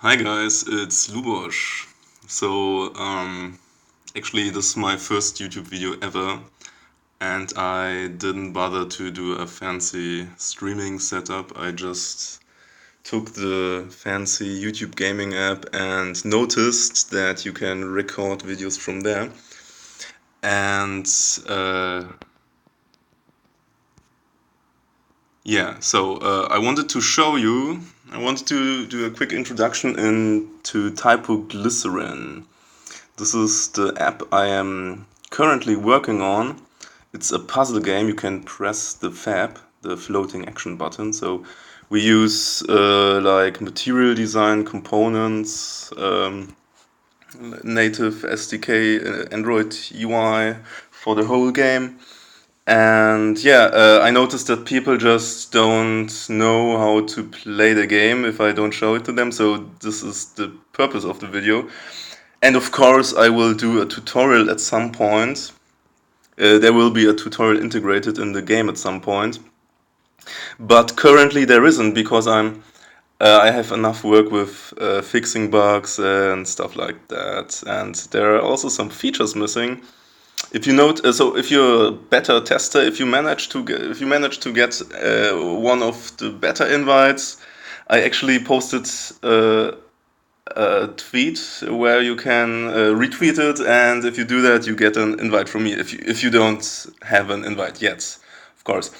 Hi guys, it's Luboš. Actually, this is my first YouTube video ever, and I didn't bother to do a fancy streaming setup. I just took the fancy YouTube gaming app and noticed that you can record videos from there. And I wanted to show you, I wanted to do a quick introduction into Typoglycerin. This is the app I am currently working on. It's a puzzle game. You can press the FAB, the floating action button. So we use like material design components, native SDK, Android UI for the whole game. And I noticed that people just don't know how to play the game if I don't show it to them. So this is the purpose of the video. And of course, I will do a tutorial at some point. There will be a tutorial integrated in the game at some point. But currently there isn't because I have enough work with fixing bugs and stuff like that. And there are also some features missing. If you note, so if you're a beta tester, if you manage to get one of the beta invites, I actually posted a tweet where you can retweet it, and if you do that, you get an invite from me. If you don't have an invite yet, of course.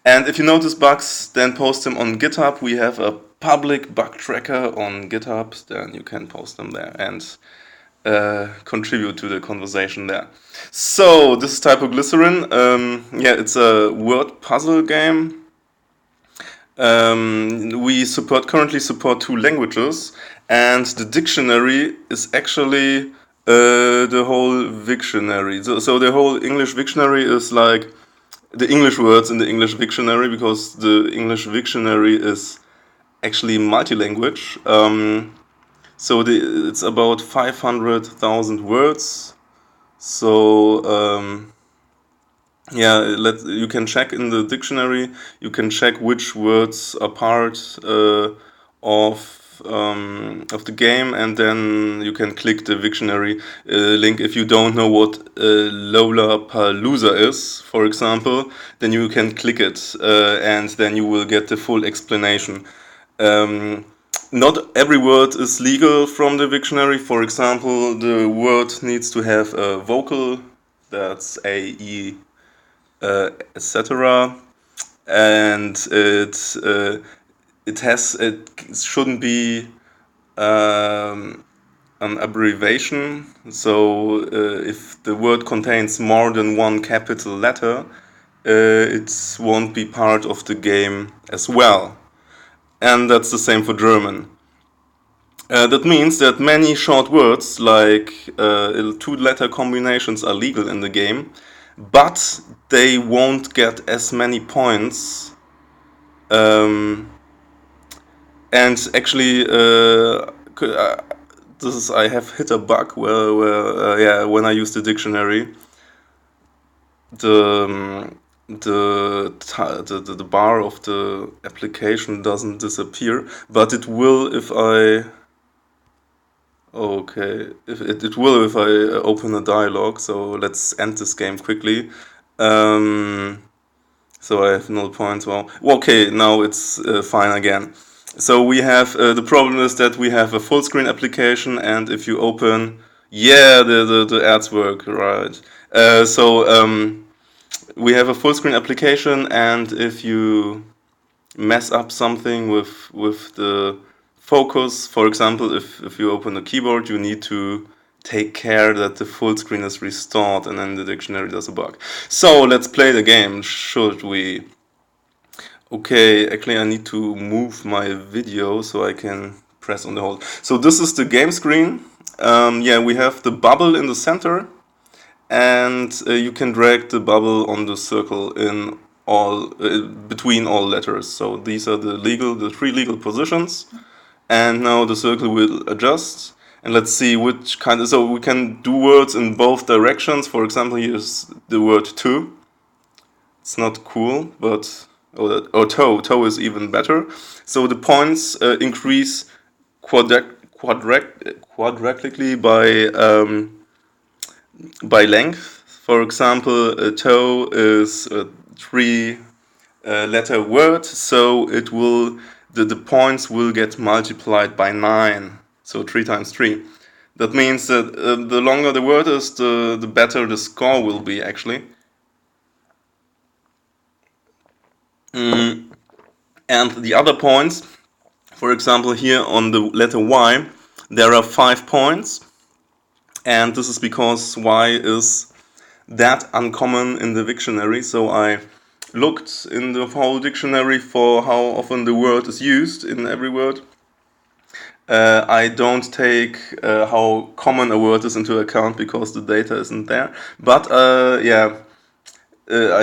And if you notice bugs, then post them on GitHub. We have a public bug tracker on GitHub. Then you can post them there and contribute to the conversation there. So this is Typoglycerin. It's a word puzzle game. We currently support 2 languages, and the dictionary is actually the whole Wiktionary. So the whole English Wiktionary is like the English words in the English Wiktionary, because the English Wiktionary is actually multi-language. It's about 500,000 words. You can check in the dictionary. You can check which words are part of the game, and then you can click the Wiktionary link. If you don't know what Lollapalooza is, for example, then you can click it, and then you will get the full explanation. Not every word is legal from the Wiktionary. For example, the word needs to have a vocal, that's A, E, etc. And it shouldn't be an abbreviation. So if the word contains more than one capital letter, it won't be part of the game as well. And that's the same for German. That means that many short words, like 2-letter combinations, are legal in the game, but they won't get as many points. And actually, I have hit a bug where when I use the dictionary, the bar of the application doesn't disappear, but it will if I. Okay, it will if I open a dialogue. So let's end this game quickly. So I have 0 points. Well, okay, now it's fine again. So we have the problem is that we have a full screen application, and if you open, the ads work, right? We have a full screen application, and if you mess up something with the focus, for example, if you open a keyboard, you need to take care that the full screen is restored, and then the dictionary does a bug. So let's play the game, should we? Okay, actually I need to move my video so I can press on the hold. So this is the game screen. We have the bubble in the center, and you can drag the bubble on the circle in all between all letters. So these are the 3 legal positions. And now the circle will adjust, and let's see which kind of, so we can do words in both directions. For example, here's the word to. It's not cool, but toe is even better. So the points increase quadratically by length. For example, a toe is a three-letter word, so it will the points will get multiplied by 9. So 3 times 3. That means that the longer the word is, the better the score will be actually. And the other points, for example, here on the letter Y, there are 5 points, and this is because Y is that uncommon in the dictionary. So I looked in the whole dictionary for how often the word is used in every word. I don't take how common a word is into account because the data isn't there. But I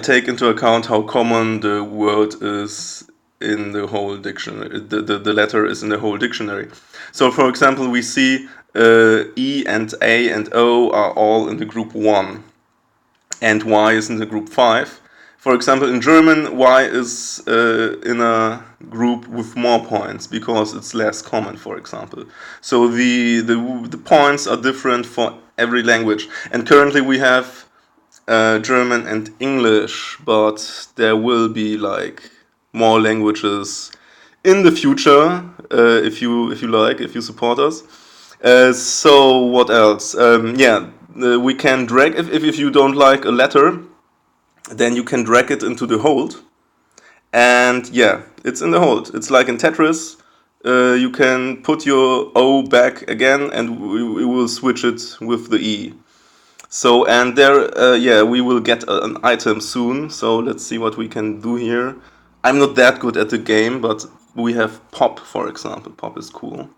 take into account how common the word is in the whole dictionary. The letter is in the whole dictionary. So, for example, we see E and A and O are all in the group 1, and Y is in the group 5. For example, in German, Y is in a group with more points because it's less common, for example. So the points are different for every language. And currently we have German and English, but there will be like more languages in the future if you support us. So what else? We can drag if you don't like a letter, then you can drag it into the hold, and yeah, it's in the hold. It's like in Tetris. You can put your O back again, and we will switch it with the E. So, and there, we will get an item soon. So let's see what we can do here. I'm not that good at the game, but we have Pop, for example. Pop is cool.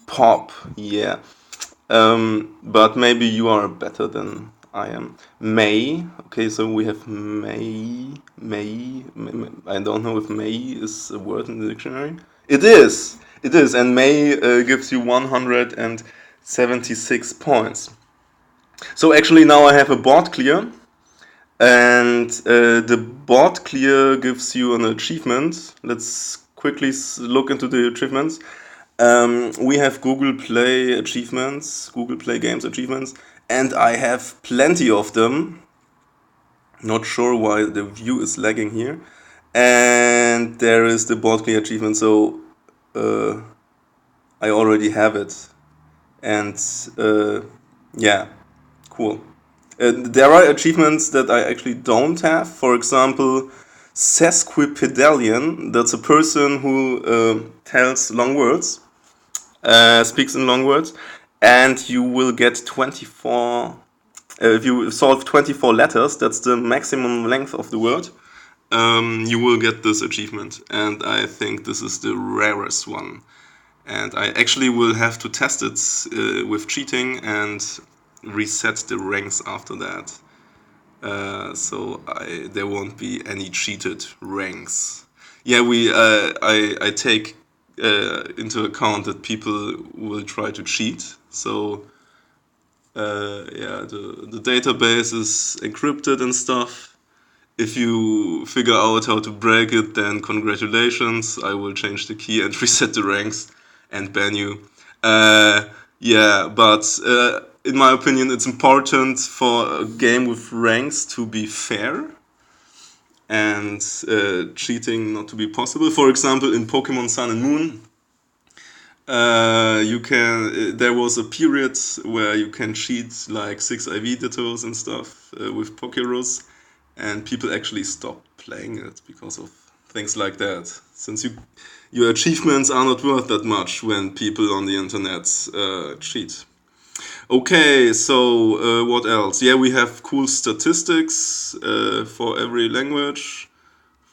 Pop, yeah. But maybe you are better than I am. May. Okay, so we have May. I don't know if May is a word in the dictionary. It is. It is, and May gives you 176 points. So actually now I have a board clear, and the board clear gives you an achievement. Let's quickly look into the achievements. We have Google Play achievements, Google Play Games achievements, and I have plenty of them. Not sure why the view is lagging here. And there is the board clear achievement, so I already have it. And yeah, cool. There are achievements that I actually don't have. For example, sesquipedalian. That's a person who tells long words, speaks in long words, and you will get 24. If you solve 24 letters, that's the maximum length of the word. You will get this achievement, and I think this is the rarest one. And I actually will have to test it with cheating and reset the ranks after that. So there won't be any cheated ranks. Yeah, I take into account that people will try to cheat. So the database is encrypted and stuff. If you figure out how to break it, then congratulations. I will change the key and reset the ranks and ban you. But in my opinion, it's important for a game with ranks to be fair and cheating not to be possible. For example, in Pokemon Sun and Moon, there was a period where you can cheat like 6 IV Dittos and stuff with Pokerus, and people actually stopped playing it because of things like that. Since your achievements are not worth that much when people on the internet cheat. Okay, so what else? Yeah, we have cool statistics for every language.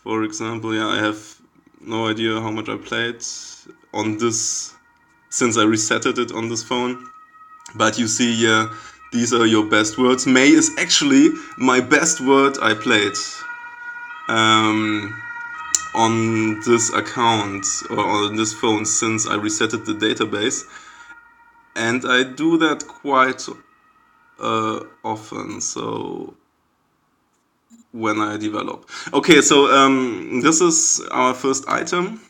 For example, I have no idea how much I played on this since I resetted it on this phone. But you see, these are your best words. May is actually my best word I played on this account or on this phone since I resetted the database. And I do that quite often, so when I develop. Okay, so this is our first item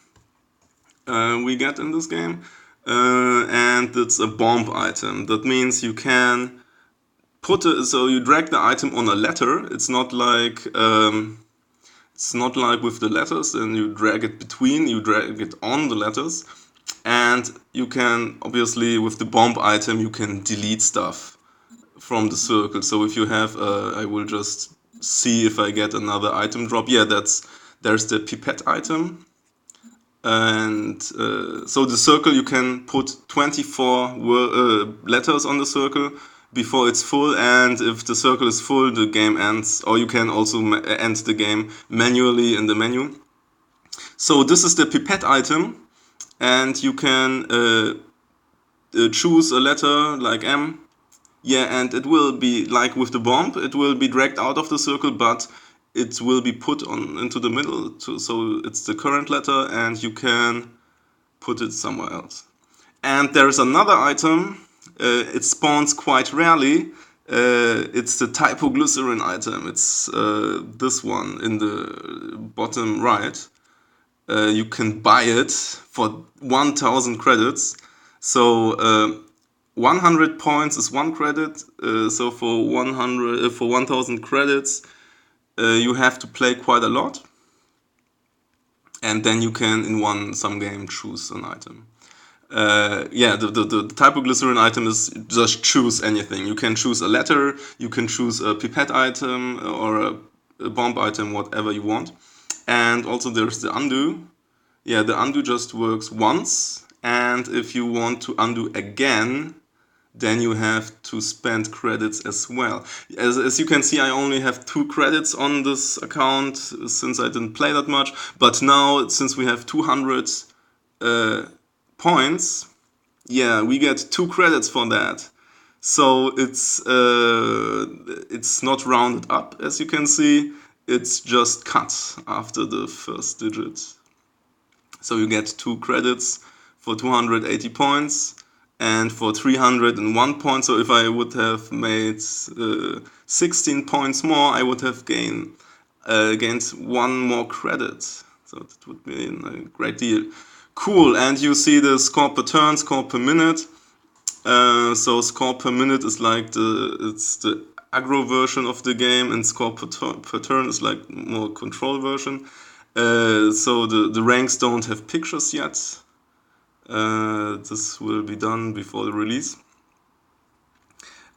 we get in this game. and it's a bomb item. That means you can so you drag the item on a letter. It's not like with the letters, and you drag it between. You drag it on the letters, and you can obviously with the bomb item you can delete stuff from the circle. So if you have, I will just see if I get another item drop. Yeah, there's the pipette item. And so the circle, you can put 24 letters on the circle before it's full, and if the circle is full, the game ends. Or you can also end the game manually in the menu. So this is the pipette item, and you can choose a letter like M. Yeah, and it will be like with the bomb, it will be dragged out of the circle, but it will be put on into the middle. So it's the current letter, and you can put it somewhere else. And there is another item. It spawns quite rarely. It's the Typoglycerin item. It's this one in the bottom right. You can buy it for 1,000 credits. So 100 points is 1 credit. So for 1,000 credits, you have to play quite a lot, and then you can in some game choose an item. Yeah, the Typoglycerin item is just choose anything. You can choose a letter, you can choose a pipette item or a bomb item, whatever you want. And also there's the undo. Yeah, the undo just works once, and if you want to undo again, then you have to spend credits as well. As you can see, I only have 2 credits on this account since I didn't play that much. But now, since we have 200 points, yeah, we get 2 credits for that. So it's not rounded up, as you can see. It's just cut after the first digit. So you get 2 credits for 280 points and for 301 points. So if I would have made 16 points more, I would have gained 1 more credit. So that would be a great deal. Cool, and you see the score per turn, score per minute. So score per minute is like it's the aggro version of the game, and score per turn is like more control version. So the ranks don't have pictures yet. This will be done before the release.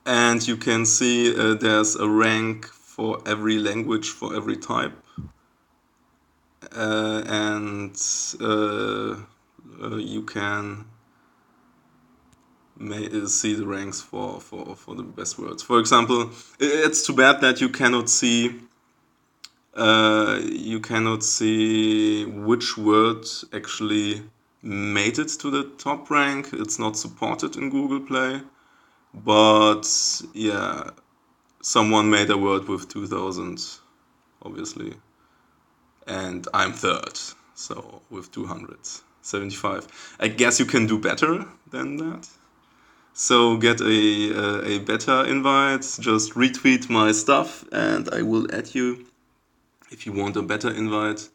And you can see there's a rank for every language, for every type. And you can see the ranks for the best words. For example, it's too bad that you cannot see which word actually made it to the top rank. It's not supported in Google Play, but yeah, someone made a word with 2,000, obviously, and I'm third, so with 275. I guess you can do better than that. So get a beta invite, just retweet my stuff and I will add you if you want a beta invite.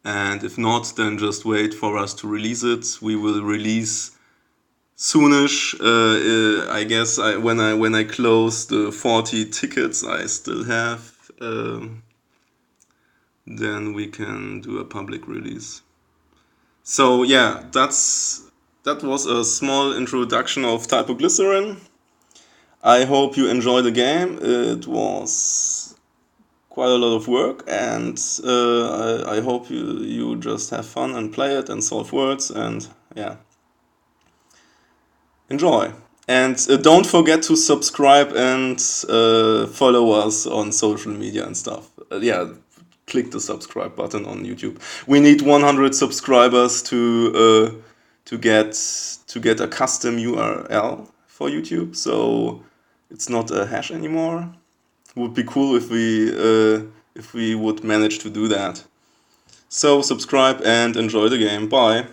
And if not, then just wait for us to release it. We will release soonish. I guess when I close the 40 tickets I still have, then we can do a public release. So yeah, that was a small introduction of Typoglycerin. I hope you enjoy the game. It was quite a lot of work, and I hope you just have fun and play it and solve words, and yeah, enjoy. And don't forget to subscribe and follow us on social media and stuff. Yeah, click the subscribe button on YouTube. We need 100 subscribers to get a custom URL for YouTube, so it's not a hash anymore. Would be cool if we would manage to do that. So subscribe and enjoy the game. Bye.